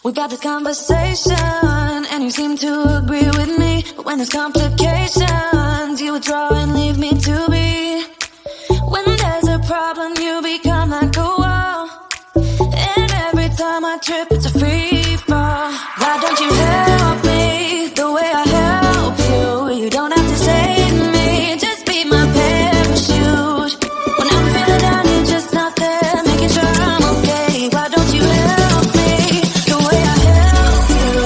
We've had this conversation, and you seem to agree with me. But when there's complications, you withdraw and leave me to be. When there's a problem, you become like a wall. And every time I trip, it's a free fall. Why don't you help me the way I help you? You don't have to save me, just be my parachute. When I'm feeling down, you're just not there, making sure I'm okay. Why don't you help me the way I help you?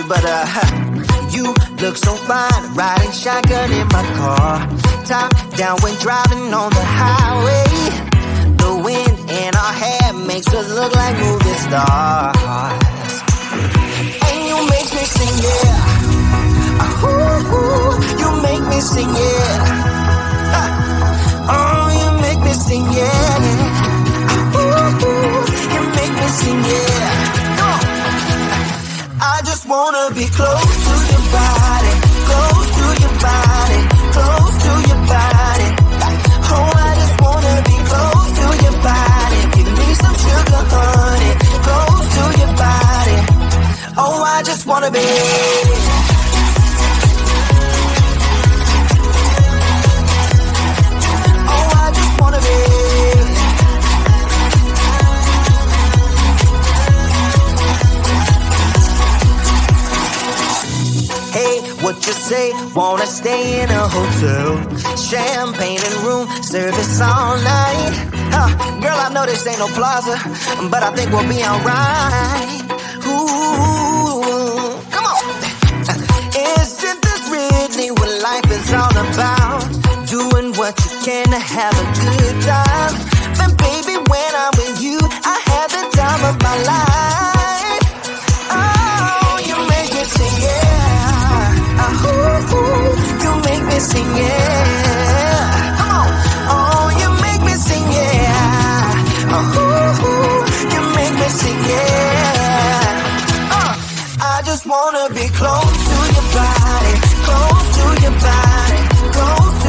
But you look so fine, riding shotgun in my car, top down when driving on the highway. The wind in our hair makes us look like movie stars. And you make me sing, yeah. Ooh, you make me sing, yeah. Oh, you make me sing, yeah. Ooh, you make me sing, yeah. I just wanna be close to your body, close to your body, close to your body. Oh, I just wanna be close to your body. Give me some sugar, honey, close to your body. Oh, I just wanna be. Oh, I just wanna be. What you say, wanna stay in a hotel, champagne and room service all night. Girl, I know this ain't no plaza, but I think we'll be alright. Ooh, come on. Isn't this really what life is all about? Doing what you can to have a good time. And baby, when I'm with you, I have the time of my life. Oh, you make it sing, yeah. Ooh, you make me sing, yeah. Come on. Oh, you make me sing, yeah. Ooh, you make me sing, yeah. I just wanna be close to your body, close to your body, close to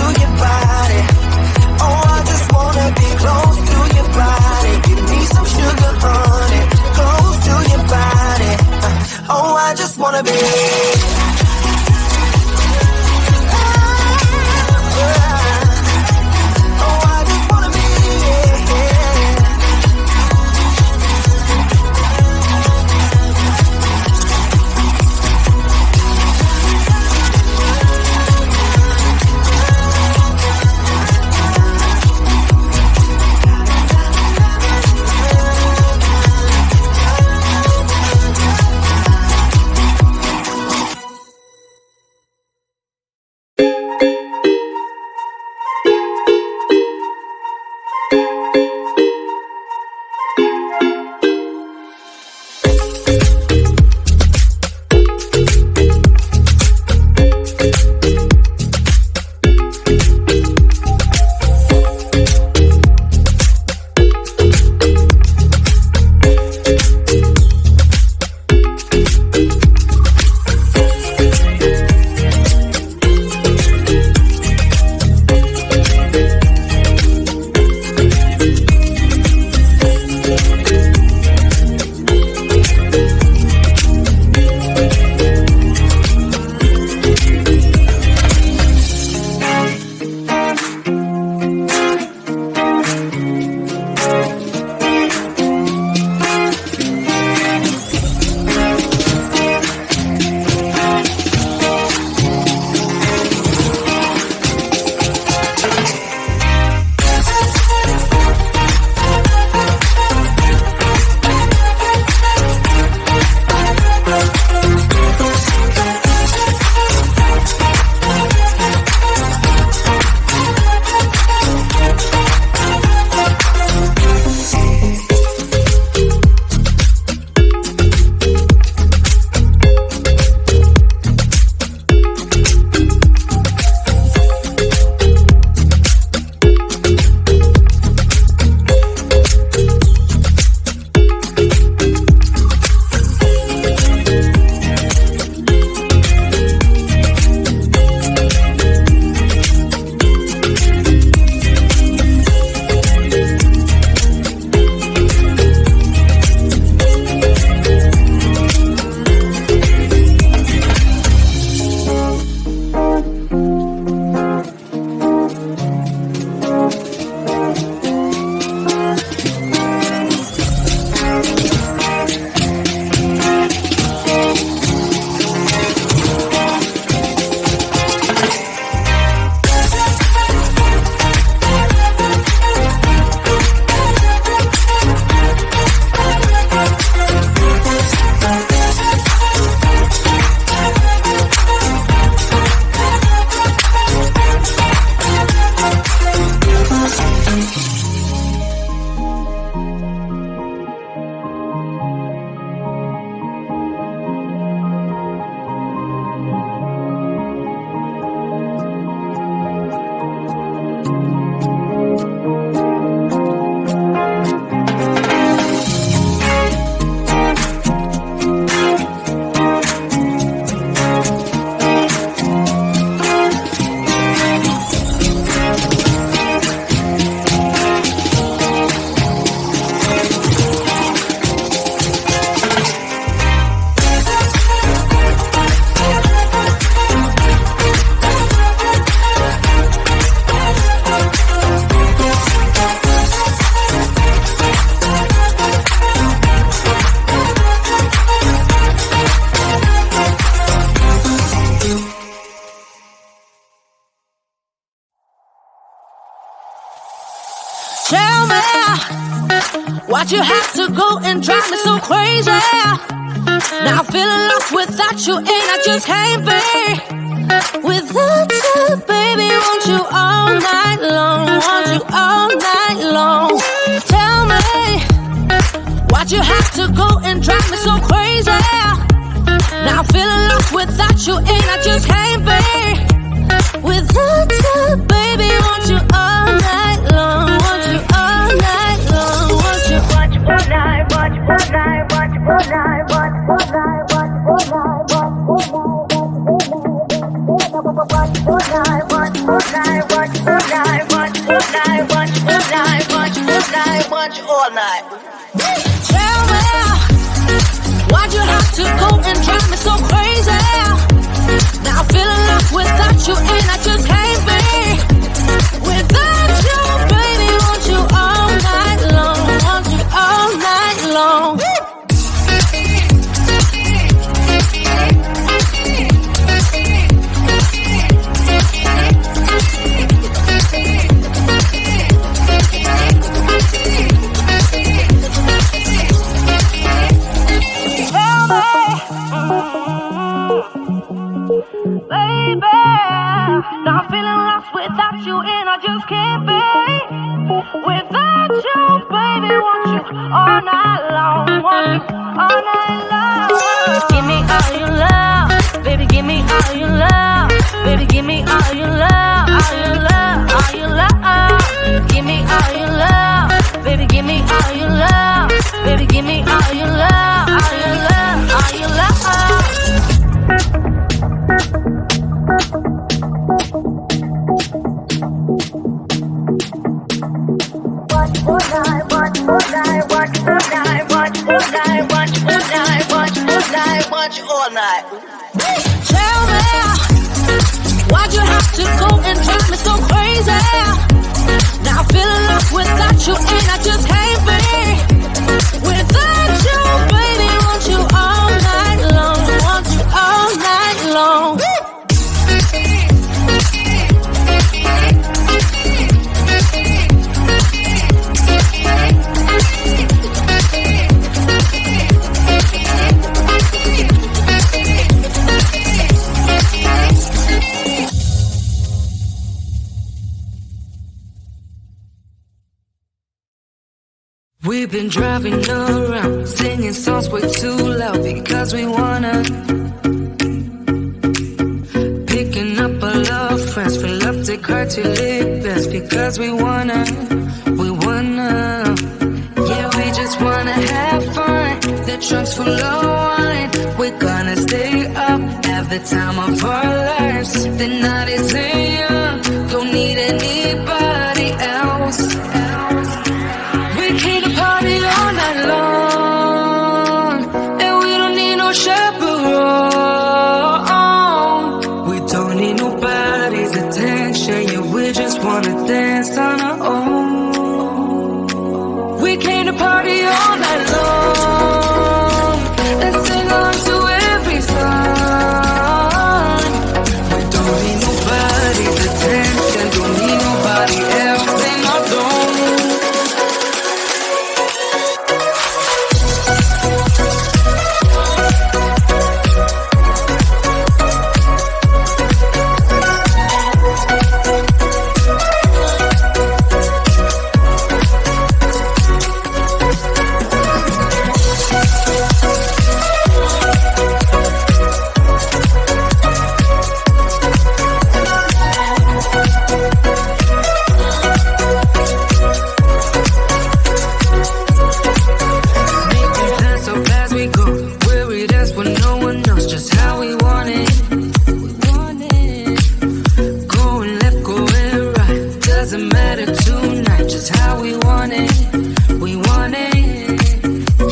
Tell me why'd you have to go and drive me so crazy? Now I'm feeling lost without you, and I just can't be without you, baby. Want you all night long, want you all night long. Tell me why'd you have to go and drive me so crazy? Now I'm feeling lost without you, and I just can't be without you, baby. Want you all night long, want you all night long, want you watch all night, watch all night, watch all night, watch all night, watch all night, watch all night, watch all night, watch all night, watch all night, watch all night, watch all night, watch all night. Tell me why'd you have to go and drive me so crazy? Now I'm feeling lost without you, and I just can't be without you, baby. Want you all night long, want you all night long. Baby, now I'm feeling lost without you, and I just can't be without you, baby. Want you all night long, want you all night long. Give me all your love, baby. Give me all your love, baby. Give me all your love, all your love, all your love. Give me all your love, baby. Give me all your love, baby. Give me all your love, all your love, all your love. All night. Tell me why'd you have to go and drive me so crazy? Now I'm feeling lost without you, and I just can't be without you, baby. Want you all night long, want you all night long. We've been driving around, singing songs way too loud because we wanna. Picking up all our friends, fill up the car to live best because we wanna. Yeah, we just wanna have fun. The trunk's full of wine. We're gonna stay up, have the time of our lives. The night is young, don't need anybody else. We came to party all night long, and we don't need no chaperone. We don't need nobody's attention, yeah, we just wanna dance on our own. We came to party all night long, and sing on to every song. We don't need nobody's attention, don't need nobody else in our zone. doesn't matter tonight, just how we want it. We want it.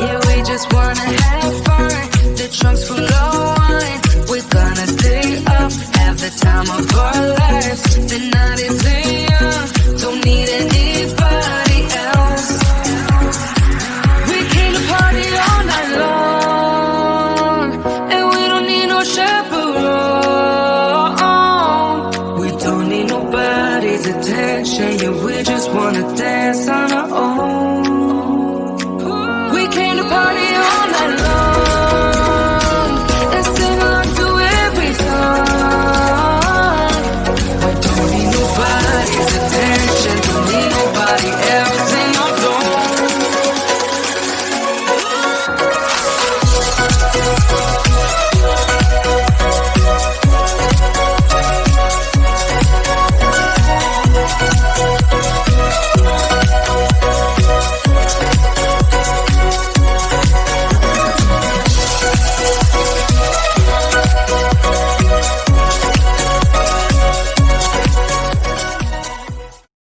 Yeah, we just wanna have fun. The trunk's full of wine. We're gonna stay up, have the time of our lives. The night is young, don't need anybody else. We came to party all night long, and we don't need no chaperone. We don't need nobody's attention, yeah, we just wanna dance on our own.